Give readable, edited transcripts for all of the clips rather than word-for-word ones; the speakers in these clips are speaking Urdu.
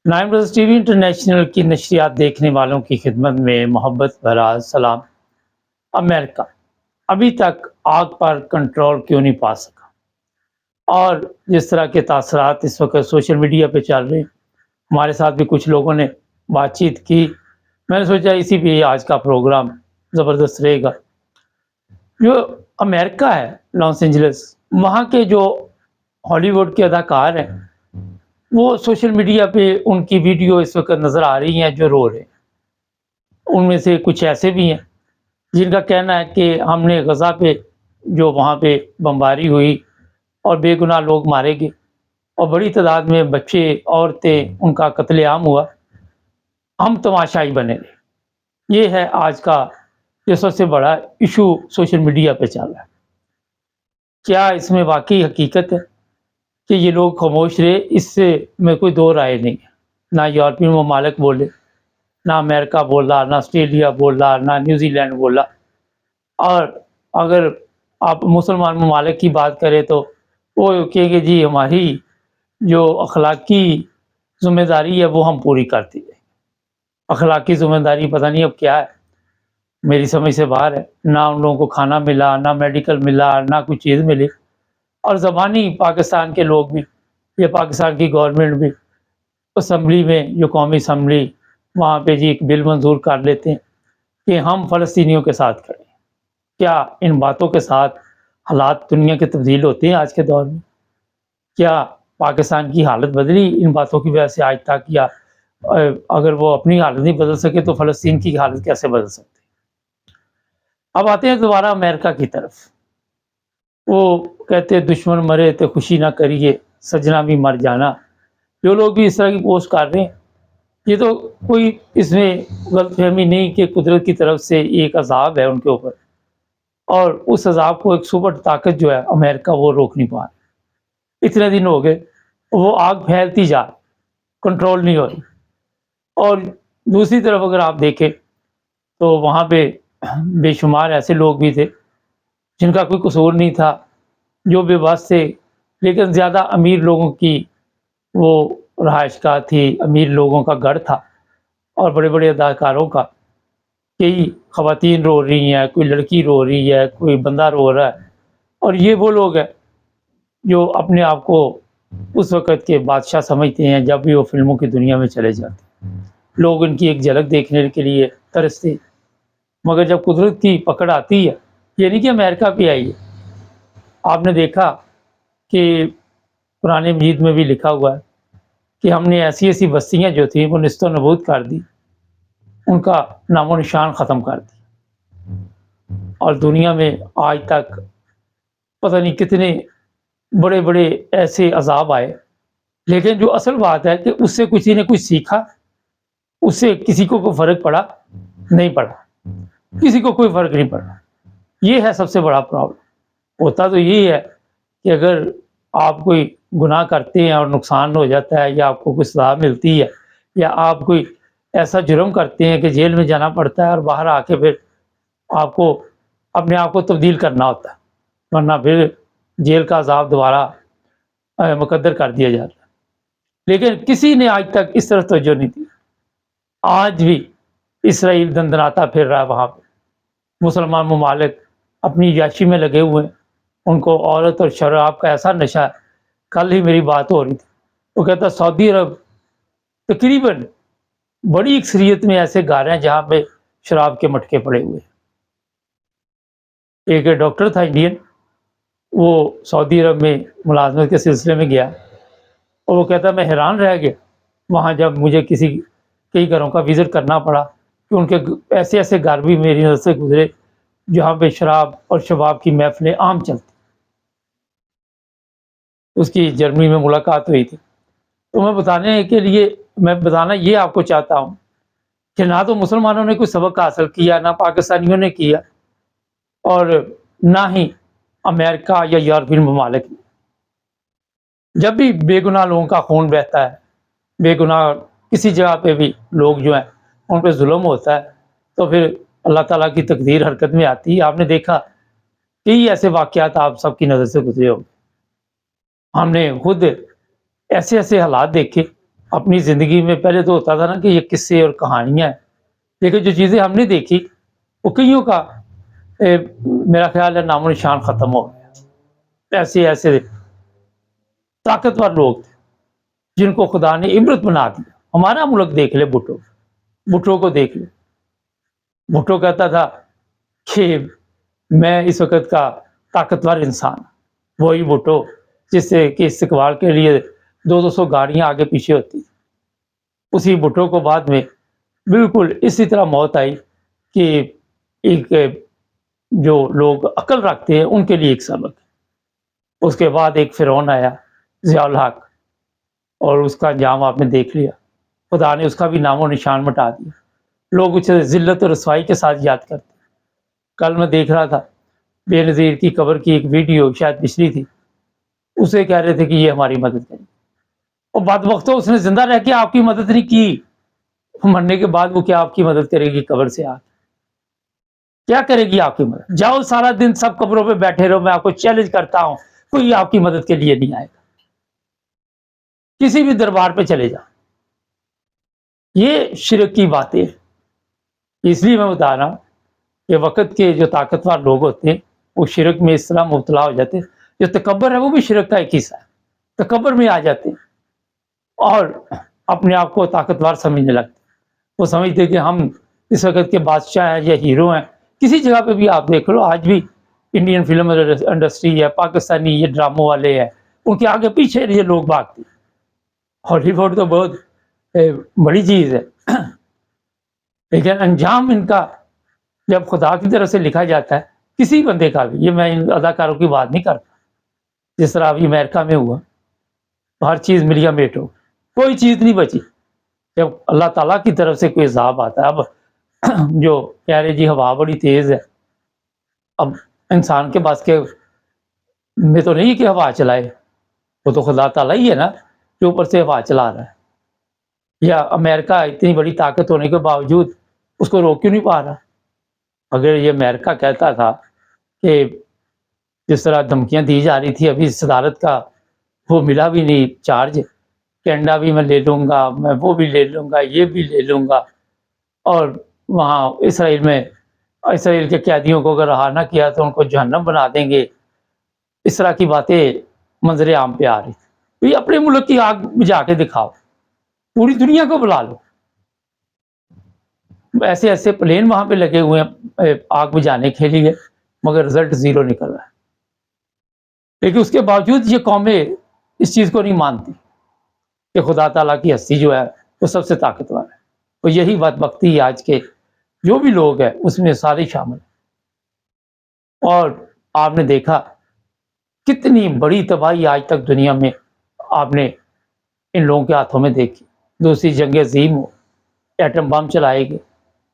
Nine plus T V international کی نشریات دیکھنے والوں کی خدمت میں محبت بھرا سلام۔ امریکہ ابھی تک آگ پر کنٹرول کیوں نہیں پا سکا، اور جس طرح کے تاثرات اس وقت سوشل میڈیا پہ چل رہے ہیں، ہمارے ساتھ بھی کچھ لوگوں نے بات چیت کی۔ میں نے سوچا اسی پہ آج کا پروگرام زبردست رہے گا۔ جو امریکہ ہے، لاس اینجلس، وہاں کے جو ہالی ووڈ کے اداکار ہیں، وہ سوشل میڈیا پہ ان کی ویڈیو اس وقت نظر آ رہی ہیں جو رو رہے ہیں۔ ان میں سے کچھ ایسے بھی ہیں جن کا کہنا ہے کہ ہم نے غزہ پہ جو وہاں پہ بمباری ہوئی اور بے گناہ لوگ مارے گئے اور بڑی تعداد میں بچے، عورتیں، ان کا قتل عام ہوا، ہم تماشائی بنے رہے۔ یہ ہے آج کا جو سب سے بڑا ایشو سوشل میڈیا پہ چل رہا ہے۔ کیا اس میں واقعی حقیقت ہے کہ یہ لوگ خاموش رہے؟ اس سے میں کوئی دو رائے نہیں ہے۔ نہ یورپی ممالک بولے، نہ امریکہ بولا، نہ آسٹریلیا بولا، نہ نیوزی لینڈ بولا۔ اور اگر آپ مسلمان ممالک کی بات کریں تو وہ کہیں گے جی ہماری جو اخلاقی ذمہ داری ہے وہ ہم پوری کرتی ہیں۔ اخلاقی ذمہ داری پتہ نہیں اب کیا ہے، میری سمجھ سے باہر ہے۔ نہ ان لوگوں کو کھانا ملا، نہ میڈیکل ملا، نہ کوئی چیز ملی۔ اور زبانی پاکستان کے لوگ بھی، یا پاکستان کی گورنمنٹ بھی اسمبلی میں، جو قومی اسمبلی، وہاں پہ جی ایک بل منظور کر لیتے ہیں کہ ہم فلسطینیوں کے ساتھ کھڑے ہیں۔ کیا ان باتوں کے ساتھ حالات دنیا کے تبدیل ہوتے ہیں آج کے دور میں؟ کیا پاکستان کی حالت بدلی ان باتوں کی وجہ سے آج تک؟ یا اگر وہ اپنی حالت نہیں بدل سکے تو فلسطین کی حالت کیسے بدل سکتے؟ اب آتے ہیں دوبارہ امریکہ کی طرف۔ وہ کہتے دشمن مرے تو خوشی نہ کریے، سجنا بھی مر جانا۔ جو لوگ بھی اس طرح کی پوسٹ کر رہے ہیں، یہ تو کوئی اس میں غلط فہمی نہیں کہ قدرت کی طرف سے ایک عذاب ہے ان کے اوپر، اور اس عذاب کو ایک سپر طاقت جو ہے امریکہ، وہ روک نہیں پا رہی۔ اتنے دن ہو گئے، وہ آگ پھیلتی جا رہی، کنٹرول نہیں ہو رہی۔ اور دوسری طرف اگر آپ دیکھیں تو وہاں پہ بے شمار ایسے لوگ بھی تھے جن کا کوئی قصور نہیں تھا، جو بے بس تھے، لیکن زیادہ امیر لوگوں کی وہ رہائش گاہ تھی، امیر لوگوں کا گھر تھا، اور بڑے بڑے اداکاروں کا۔ کئی خواتین رو رہی ہیں، کوئی لڑکی رو رہی ہے، کوئی بندہ رو رہا ہے، اور یہ وہ لوگ ہیں جو اپنے آپ کو اس وقت کے بادشاہ سمجھتے ہیں جب بھی وہ فلموں کی دنیا میں چلے جاتے ہیں۔ لوگ ان کی ایک جھلک دیکھنے کے لیے ترستے، مگر جب قدرت کی پکڑ آتی ہے، یہ نہیں کہ امریکہ پہ آئی ہے۔ آپ نے دیکھا کہ قرآن مجید میں بھی لکھا ہوا ہے کہ ہم نے ایسی ایسی بستیاں جو تھیں وہ نیست و نابود کر دی، ان کا نام و نشان ختم کر دی۔ اور دنیا میں آج تک پتہ نہیں کتنے بڑے بڑے ایسے عذاب آئے، لیکن جو اصل بات ہے کہ اس سے کسی نے کچھ سیکھا، اس سے کسی کو کوئی فرق پڑا نہیں پڑا، کسی کو کوئی فرق نہیں پڑا۔ یہ ہے سب سے بڑا پرابلم۔ ہوتا تو یہی ہے کہ اگر آپ کوئی گناہ کرتے ہیں اور نقصان ہو جاتا ہے، یا آپ کو کوئی سزا ملتی ہے، یا آپ کوئی ایسا جرم کرتے ہیں کہ جیل میں جانا پڑتا ہے، اور باہر آ کے پھر آپ کو اپنے آپ کو تبدیل کرنا ہوتا ہے، ورنہ پھر جیل کا عذاب دوبارہ مقدر کر دیا جاتا ہے۔ لیکن کسی نے آج تک اس طرف توجہ نہیں دی۔ آج بھی اسرائیل دندناتا پھر رہا ہے وہاں پہ، مسلمان ممالک اپنی عیاشی میں لگے ہوئے ہیں، ان کو عورت اور شراب کا ایسا نشہ ہے۔ کل ہی میری بات ہو رہی تھی، وہ کہتا سعودی عرب تقریباً بڑی اکثریت میں ایسے گھر ہیں جہاں پہ شراب کے مٹکے پڑے ہوئے ہیں۔ ایک ڈاکٹر تھا انڈین، وہ سعودی عرب میں ملازمت کے سلسلے میں گیا، اور وہ کہتا میں حیران رہ گیا وہاں جب مجھے کئی گھروں کا وزٹ کرنا پڑا کہ ان کے ایسے ایسے گھر بھی میری نظر سے گزرے جہاں پہ شراب اور شباب کی محفلیں عام چلتی۔ اس کی جرمنی میں ملاقات ہوئی تھی۔ تو میں بتانا یہ آپ کو چاہتا ہوں کہ نہ تو مسلمانوں نے کوئی سبق حاصل کیا، نہ پاکستانیوں نے کیا، اور نہ ہی امریکہ یا یورپی ممالک نے۔ جب بھی بے گناہ لوگوں کا خون بہتا ہے، بے گناہ کسی جگہ پہ بھی لوگ جو ہیں ان پہ ظلم ہوتا ہے، تو پھر اللہ تعالیٰ کی تقدیر حرکت میں آتی ہے۔ آپ نے دیکھا کئی ایسے واقعات آپ سب کی نظر سے گزرے ہو، ہم نے خود ایسے ایسے حالات دیکھے اپنی زندگی میں پہلے تو ہوتا تھا نا کہ یہ قصے اور کہانیاں ہیں، لیکن جو چیزیں ہم نے دیکھی وہ کئیوں کا میرا خیال ہے نام و نشان ختم ہو گیا۔ ایسے ایسے طاقتور لوگ تھے جن کو خدا نے عبرت بنا دیا۔ ہمارا ملک دیکھ لے، بھٹو کو دیکھ لے۔ بھٹو کہتا تھا کہ میں اس وقت کا طاقتور انسان، وہی بھٹو جس سے کہ استقبال کے لیے 200 گاڑیاں آگے پیچھے ہوتی تھی۔ اسی بھٹو کو بعد میں بالکل اسی طرح موت آئی کہ ایک جو لوگ عقل رکھتے ہیں ان کے لیے ایک سبق۔ اس کے بعد ایک فرعون آیا، ضیاء الحق، اور اس کا انجام آپ نے دیکھ لیا۔ خدا نے اس کا بھی نام و نشان مٹا دیا۔ لوگ اسے ذلت و رسوائی کے ساتھ یاد کرتے۔ کل میں دیکھ رہا تھا بے نظیر کی قبر کی ایک ویڈیو، شاید پچھلی تھی، اسے کہہ رہے تھے کہ یہ ہماری مدد کرے، اور بدبختو اس نے زندہ رہ کے آپ کی مدد نہیں کی، مرنے کے بعد وہ کیا آپ کی مدد کرے گی؟ قبر سے آ کے کیا کرے گی آپ کی مدد؟ جاؤ سارا دن سب قبروں پہ بیٹھے رہو، میں آپ کو چیلنج کرتا ہوں، کوئی آپ کی مدد کے لیے نہیں آئے گا۔ کسی بھی دربار پہ چلے جاؤ، یہ شرک کی باتیں ہیں۔ اس لیے میں بتا رہا ہوں کہ وقت کے جو طاقتور لوگ ہوتے ہیں وہ شرک میں اس طرح مبتلا ہو جاتے ہیں۔ جو تکبر ہے وہ بھی شرک کا ایک حصہ ہے، تکبر میں آ جاتے ہیں اور اپنے آپ کو طاقتور سمجھنے لگتے ہیں۔ وہ سمجھتے کہ ہم اس وقت کے بادشاہ ہیں یا ہیرو ہیں۔ کسی جگہ پہ بھی آپ دیکھ لو، آج بھی انڈین فلم انڈسٹری ہے، پاکستانی یہ ڈراموں والے ہیں، ان کے آگے پیچھے یہ لوگ بھاگتے ہیں۔ ہالی ووڈ تو بہت بڑی چیز ہے، لیکن انجام ان کا جب خدا کی طرف سے لکھا جاتا ہے کسی بندے کا بھی، یہ میں ان اداکاروں کی بات نہیں کرتا، جس طرح ابھی امریکہ میں ہوا، ہر چیز ملیا میٹ ہو، کوئی چیز نہیں بچی۔ جب اللہ تعالیٰ کی طرف سے کوئی عذاب آتا ہے، اب جو کہہ رہے جی ہوا بڑی تیز ہے، اب انسان کے پاس کے میں تو نہیں کہ ہوا چلائے، وہ تو خدا تعالیٰ ہی ہے نا جو اوپر سے ہوا چلا رہا ہے۔ یا امریکہ اتنی بڑی طاقت ہونے کے باوجود اس کو روک کیوں نہیں پا رہا؟ اگر یہ امریکہ کہتا تھا کہ جس طرح دھمکیاں دی جا رہی تھی، ابھی صدارت کا وہ ملا بھی نہیں چارج، کینیڈا بھی میں لے لوں گا، میں وہ بھی لے لوں گا، یہ بھی لے لوں گا، اور وہاں اسرائیل کے قیدیوں کو اگر رہا نہ کیا تو ان کو جہنم بنا دیں گے، اس طرح کی باتیں منظر عام پہ آ رہی تھی۔ یہ اپنے ملک کی آگ بجھا کے دکھاؤ، پوری دنیا کو بلا لو۔ ایسے ایسے پلین وہاں پہ لگے ہوئے ہیں آگ بجھانے کے لیے، مگر رزلٹ زیرو نکل رہا ہے۔ لیکن اس کے باوجود یہ قومیں اس چیز کو نہیں مانتی کہ خدا تعالیٰ کی ہستی جو ہے وہ سب سے طاقتور ہے۔ تو یہی بدبختی آج کے جو بھی لوگ ہیں اس میں سارے شامل ہیں۔ اور آپ نے دیکھا کتنی بڑی تباہی آج تک دنیا میں آپ نے ان لوگوں کے ہاتھوں میں دیکھی۔ دوسری جنگ عظیم ہو، ایٹم بم چلائے گئے،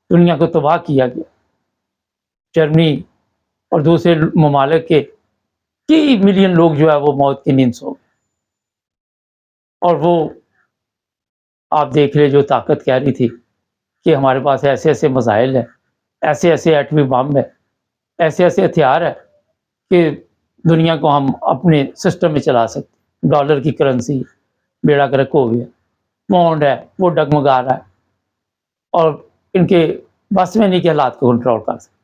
دنیا کو تباہ کیا گیا، جرمنی اور دوسرے ممالک کے کئی ملین لوگ جو ہے وہ موت کی نیند سو گئے۔ اور وہ آپ دیکھ لیں جو طاقت کہہ رہی تھی کہ ہمارے پاس ایسے ایسے میزائل ہیں، ایسے ایسے ایٹمی بم ہے، ایسے ایسے ہتھیار ہے کہ دنیا کو ہم اپنے سسٹم میں چلا سکتے، ڈالر کی کرنسی بیڑا گرک ہو گیا، پاؤنڈ ہے وہ ڈگمگا رہا ہے، اور ان کے بس میں نہیں کہ حالات کو کنٹرول کر سکتے۔